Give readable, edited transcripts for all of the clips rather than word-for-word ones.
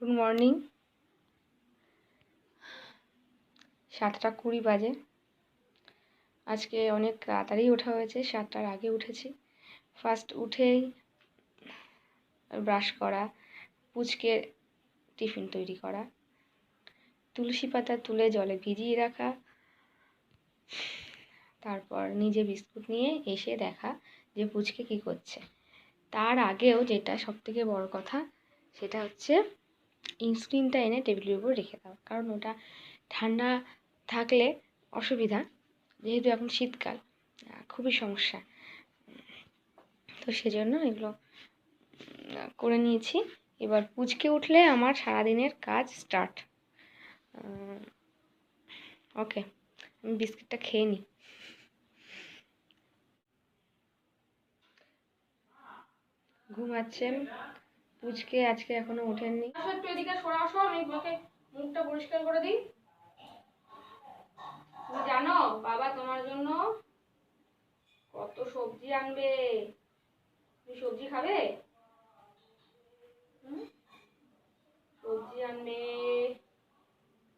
Good morning. 7:20 বাজে। আজকে অনেক তাড়াতাড়ি ওঠা হয়েছে, 7টার আগে উঠেছি। ফার্স্ট উঠেই ব্রাশ করা, পুচকে টিফিন তৈরি করা, তুলসী পাতা তুলে জলে ভিজিয়ে রাখা, তারপর নিজে বিস্কুট নিয়ে এসে দেখা যে পুচকে কী করছে। তার আগেও যেটা সবথেকে বড় কথা, সেটা হচ্ছে ইনস্ক্রিনটা এনে টেবিলের উপর রেখে দাও, কারণ ওটা ঠান্ডা থাকলে অসুবিধা, যেহেতু এখন শীতকাল খুবই সমস্যা, তো সেজন্য এগুলো করে নিয়েছি। এবার পুচকে উঠলে আমার সারাদিনের কাজ স্টার্ট। ওকে, আমি বিস্কিটটা খেয়ে নিই। ঘুমাচ্ছেন পুচকে, আজকে এখনো ওঠেননি। একটু এদিকে সরে আসো, আমি মুখটা পরিষ্কার করে দিই। তুমি জানো বাবা তোমার জন্য কত সবজি আনবে? তুমি সবজি খাবে? সবজি আনবে,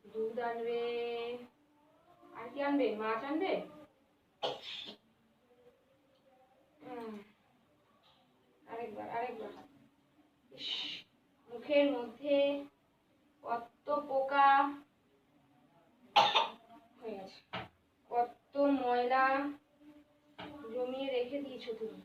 দুধ আনবে, আর কি আনবে? মাছ আনবে। আরেকবার মুখের মধ্যে কত পোকা হয়ে গেছে, কত ময়লা জমিয়ে রেখে দিয়েছো তুমি।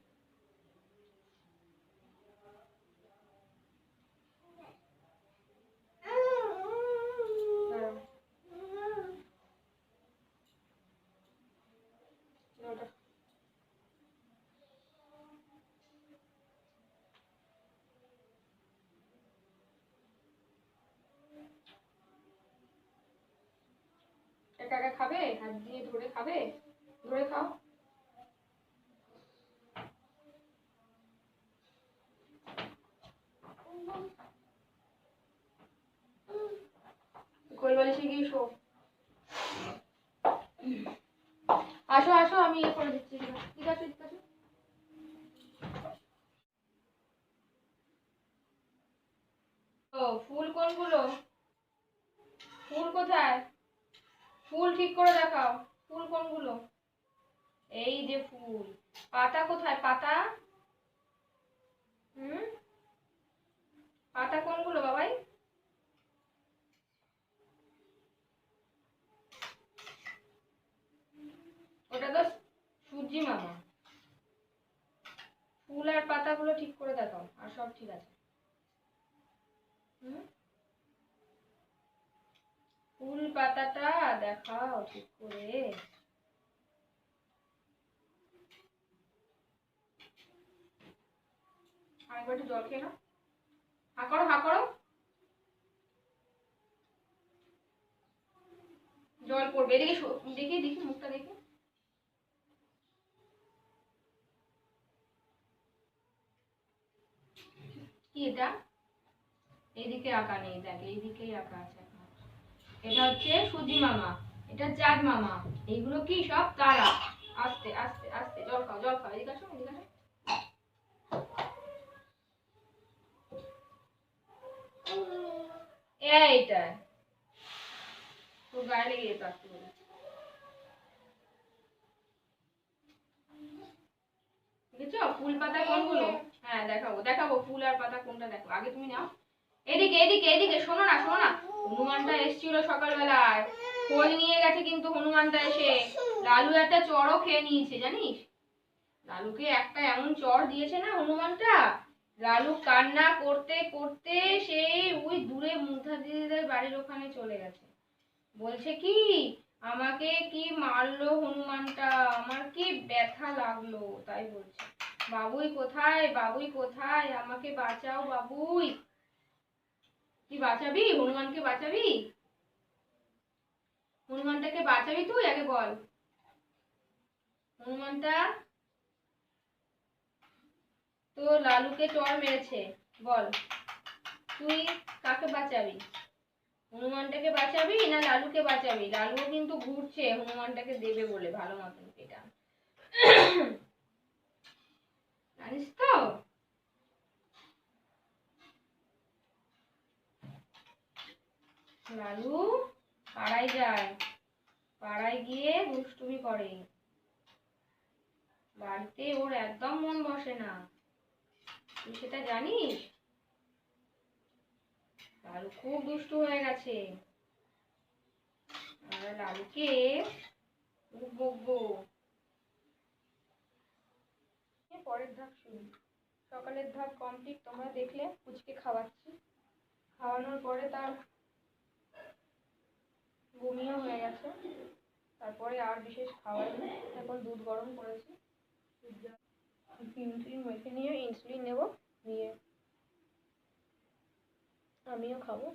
একা একা খাবে? হাত দিয়ে ধরে খাবে? ধরে খাও। কোলবালিশে গিয়ে শো। আসো আসো, আমি ইয়ে করে দিচ্ছি। ঠিক আছে ঠিক আছে। ও ফুল কোনগুলো? ফুল কোথায়? ফুল ঠিক করে দেখাও। ফুল কোনগুলো? এই যে ফুল। পাতা কোথায়? পাতা পাতা কোনগুলো বাবাই? ওটা তো সূর্যি মামা। ফুল আর পাতাগুলো ঠিক করে দেখাও, আর সব ঠিক আছে। ফুল পাতাটা দেখাও ঠিক করে। আরেকবার একটু জল খেয়ে নাও। হা করো হা করো। জল পড়বে। এদিকে দেখি দেখি মুখটা দেখি। কি এটা? এইদিকে আঁকা নেই, দেখ এইদিকেই আঁকা আছে। এটা হচ্ছে সূর্যি মামা, এটা চাঁদ মামা, এইগুলো কি সব তারা। আস্তে আস্তে আস্তে, জল খাও জল খাও। এদিকে আসো এদিকে আসো। এইটা তোর গায়ে লেগে যেত আসতে বলে। দেখেছো ফুল পাতা কোনগুলো? হ্যাঁ দেখাবো দেখাবো, ফুল আর পাতা কোনটা দেখো। আগে তুমি নাও। এদিকে এদিকে এদিকে, শোনো না শোনো না। হনুমানটা এসেছিল সকালবেলায়, খোঁজ নিয়ে গেছে কিন্তু হনুমানটা এসে লালু একটা চড়ও খেয়ে নিয়েছে জানিস। লালুকে একটা এমন চড় দিয়েছে না হনুমানটা, লালু কান্না করতে করতে সেই ওই দূরে মুথা দিদিদের বাড়ির ওখানে চলে গেছে। বলছে কি, আমাকে কি মারলো হনুমানটা, আমার কি ব্যথা লাগলো, তাই বলছে। বাবুই কোথায়, বাবুই কোথায়, আমাকে বাঁচাও বাবুই। কি বাঁচাবি? হনুমানকে বাঁচাবি? হনুমানটাকে বাঁচাবি তুই? আগে বল। হনুমানটা তো লালুকে চড় মেরেছে, বল তুই কাকে বাঁচাবি? হনুমানটাকে বাঁচাবি না লালুকে বাঁচাবি? লালুও কিন্তু ঘুরছে হনুমানটাকে দেবে বলে ভালো মতন পেটা, জানিস তো। লালু পাড়ায় যায়, পাড়ায় গিয়ে দুষ্টুমি করে, বাড়িতে ওর একদম মন বসে না, তুই সেটা জানিস? লালু খুব দুষ্টু হয়ে গেছে, আমরা লালুকে খুব বকবো। পরের ধাপ শুরু। সকালের ধাপ কমপ্লিট, তোমরা দেখলে পুচকে খাওয়াচ্ছি, খাওয়ানোর পরে তার বমিও হয়ে গেছে, তারপরে আর বিশেষ খাওয়াইনি, এখন দুধ গরম করেছি, ইনসুলিন মেখে নিয়ে ইনসুলিন নেব, নিয়ে আমিও খাবো।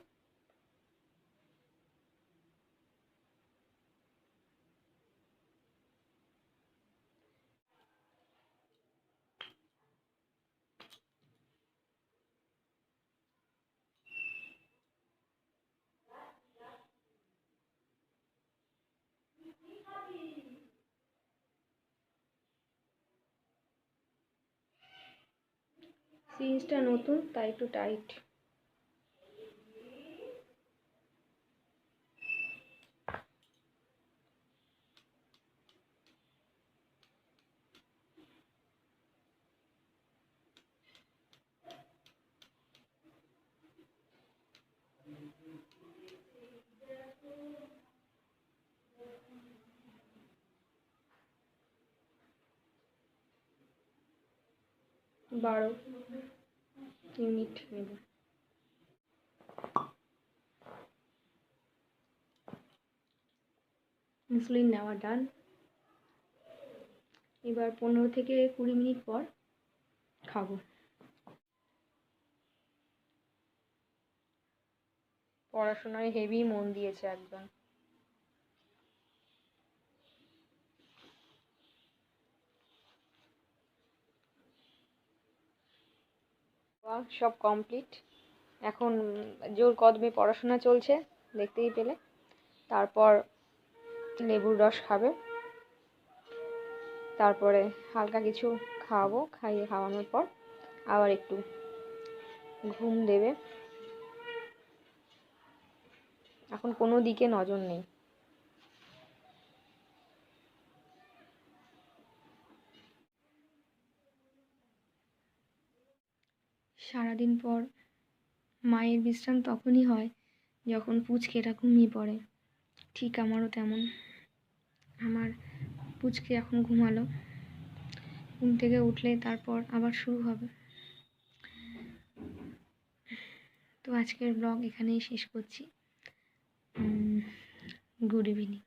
সিরিজটা নতুন তাই একটু টাইট। বারো ইউনিট নেব। ইনসুলিন নেওয়া ডান। এবার 15 থেকে 20 মিনিট পর খাবো। পড়াশোনায় হেভি মন দিয়েছে একদম। সব কমপ্লিট, এখন জোর কদমে পড়াশোনা চলছে, দেখতেই পেলে। তারপর লেবুর রস খাবে, তারপরে হালকা কিছু খাওয়াবো, খাওয়ানোর পর আবার একটু ঘুম দেবে। এখন কোনো দিকে নজর নেই। সারাদিন পর মায়ের বিশ্রাম তখনই হয় যখন পুচকেরা ঘুমিয়ে পড়ে, ঠিক আমারও তেমন। আমার পুচকে এখন ঘুমালো, ঘুম থেকে উঠলে তারপর আবার শুরু হবে। তো আজকের ব্লগ এখানেই শেষ করছি। Good evening.